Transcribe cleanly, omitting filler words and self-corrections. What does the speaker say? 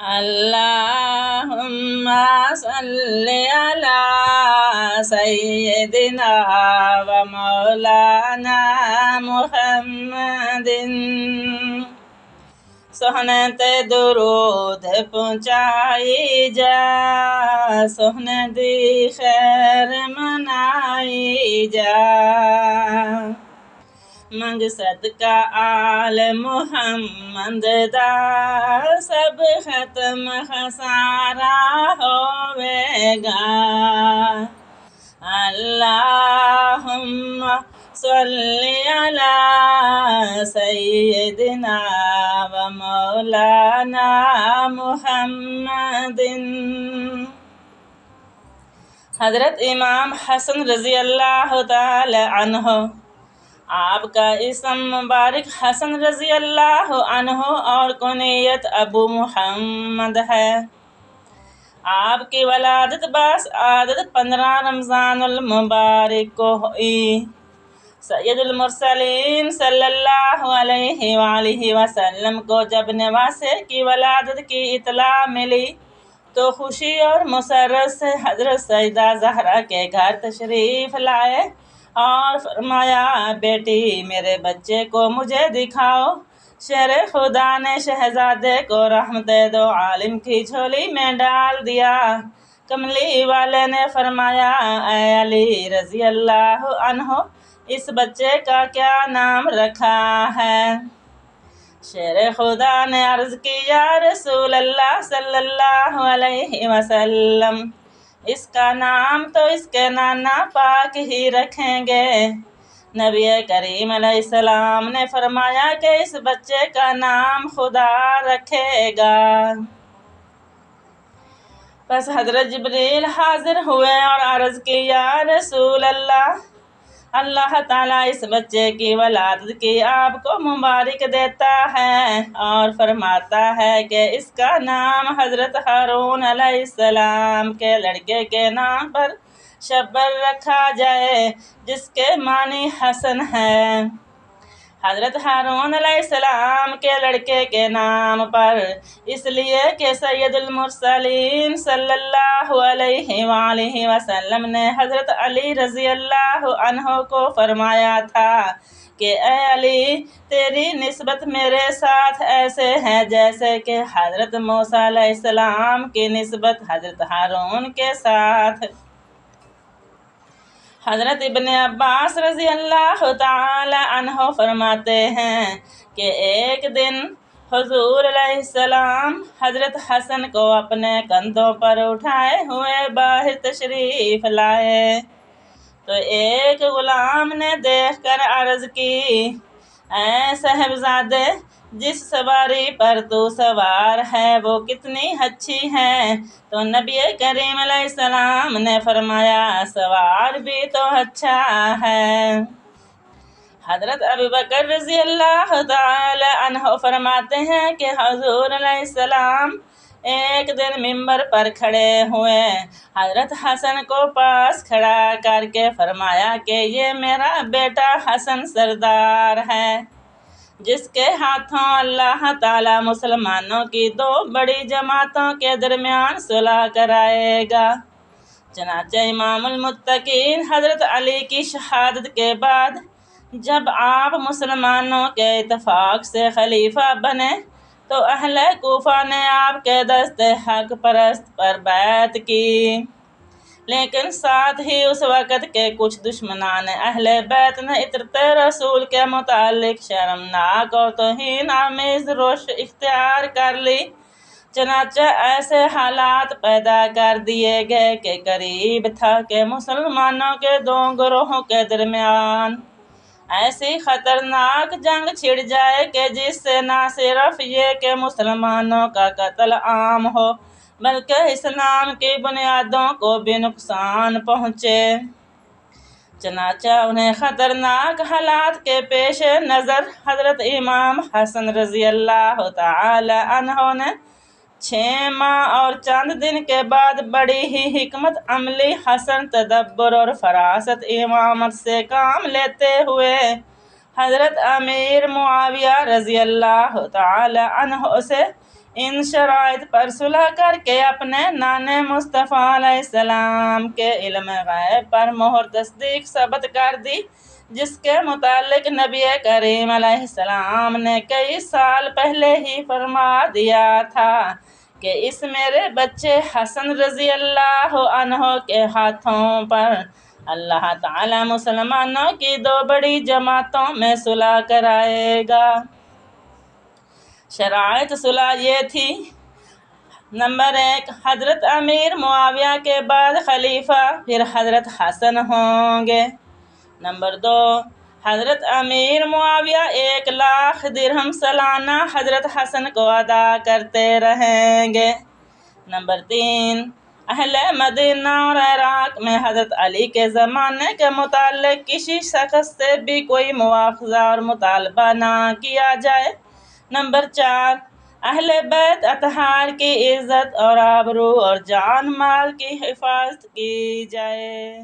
اللهم صل على سيدنا ومولانا محمد سہنت درود پہنچائی جا سہنت خیر منائی جا منگ صدقہ آل محمد دا سب ختم خسارہ ہوئے گا اللہم صلی علی سیدنا و مولانا محمد۔ حضرت امام حسن رضی اللہ تعالی عنہ، آپ کا اسم مبارک حسن رضی اللہ عنہ اور کنیت ابو محمد ہے۔ آپ کی ولادت بسعادت 15 رمضان المبارک کو ہوئی۔ سید المرسلین صلی اللہ علیہ وآلہ وسلم کو جب نواسے کی ولادت کی اطلاع ملی تو خوشی اور مسرت سے حضرت سیدہ زہرا کے گھر تشریف لائے اور فرمایا، بیٹی میرے بچے کو مجھے دکھاؤ۔ شیر خدا نے شہزادے کو رحمت دو عالم کی جھولی میں ڈال دیا۔ کملی والے نے فرمایا، اے علی رضی اللہ عنہ، اس بچے کا کیا نام رکھا ہے؟ شیر خدا نے عرض کی، یا رسول اللہ صلی اللہ علیہ وسلم، اس کا نام تو اس کے نانا پاک ہی رکھیں گے۔ نبی کریم علیہ السلام نے فرمایا کہ اس بچے کا نام خدا رکھے گا۔ پس حضرت جبریل حاضر ہوئے اور عرض کی، یا رسول اللہ، اللہ تعالیٰ اس بچے کی ولادت کی آپ کو مبارک دیتا ہے اور فرماتا ہے کہ اس کا نام حضرت ہارون علیہ السلام کے لڑکے کے نام پر شبر رکھا جائے، جس کے معنی حسن ہے۔ حضرت ہارون علیہ السلام کے لڑکے کے نام پر اس لیے کہ سید المرسلین صلی اللہ علیہ وآلہ وسلم نے حضرت علی رضی اللہ عنہ کو فرمایا تھا کہ اے علی، تیری نسبت میرے ساتھ ایسے ہے جیسے کہ حضرت موسیٰ علیہ السلام کی نسبت حضرت ہارون کے ساتھ۔ حضرت ابن عباس رضی اللہ تعالی عنہ فرماتے ہیں کہ ایک دن حضور علیہ السلام حضرت حسن کو اپنے کندھوں پر اٹھائے ہوئے باہر تشریف لائے تو ایک غلام نے دیکھ کر عرض کی، اے صاحبزادے، جس سواری پر تو سوار ہے وہ کتنی اچھی ہے؟ تو نبی کریم علیہ السلام نے فرمایا، سوار بھی تو اچھا ہے۔ حضرت ابوبکر رضی اللہ تعالی عنہ فرماتے ہیں کہ حضور علیہ السلام ایک دن ممبر پر کھڑے ہوئے حضرت حسن کو پاس کھڑا کر کے فرمایا کہ یہ میرا بیٹا حسن سردار ہے، جس کے ہاتھوں اللہ تعالی مسلمانوں کی 2 بڑی جماعتوں کے درمیان صلح کرائے گا۔ چنانچہ امام المتقین حضرت علی کی شہادت کے بعد جب آپ مسلمانوں کے اتفاق سے خلیفہ بنے تو اہل کوفہ نے آپ کے دست حق پرست پر بیعت کی، لیکن ساتھ ہی اس وقت کے کچھ دشمنان اہل بیت نے اطرت رسول کے متعلق شرمناک اور توہین آمیز روش اختیار کر لی۔ چنانچہ ایسے حالات پیدا کر دیے گئے کہ قریب تھا کہ مسلمانوں کے 2 گروہوں کے درمیان ایسی خطرناک جنگ چھڑ جائے کہ جس سے نہ صرف یہ کہ مسلمانوں کا قتل عام ہو بلکہ اسلام کی بنیادوں کو بھی نقصان پہنچے۔ چنانچہ انہیں خطرناک حالات کے پیش نظر حضرت امام حسن رضی اللہ تعالی عنہ نے 6 ماہ اور چند دن کے بعد بڑی ہی حکمت عملی، حسن تدبر اور فراست امامت سے کام لیتے ہوئے حضرت امیر معاویہ رضی اللہ تعالی عنہ سے ان شرائط پر صلح کر کے اپنے نانے مصطفیٰ علیہ السلام کے علم غیب پر مہر تصدیق ثبت کر دی، جس کے متعلق نبی کریم علیہ السلام نے کئی سال پہلے ہی فرما دیا تھا کہ اس میرے بچے حسن رضی اللہ عنہ کے ہاتھوں پر اللہ تعالی مسلمانوں کی دو بڑی جماعتوں میں صلح کرائے گا۔ شرائط صلح یہ تھی: نمبر 1، حضرت امیر معاویہ کے بعد خلیفہ پھر حضرت حسن ہوں گے۔ نمبر 2، حضرت امیر معاویہ 1,00,000 درہم سالانہ حضرت حسن کو ادا کرتے رہیں گے۔ نمبر 3، اہل مدینہ اور عراق میں حضرت علی کے زمانے کے متعلق کسی شخص سے بھی کوئی مواخذہ اور مطالبہ نہ کیا جائے۔ نمبر 4، اہل بیت اطہار کی عزت اور آبرو اور جان مال کی حفاظت کی جائے۔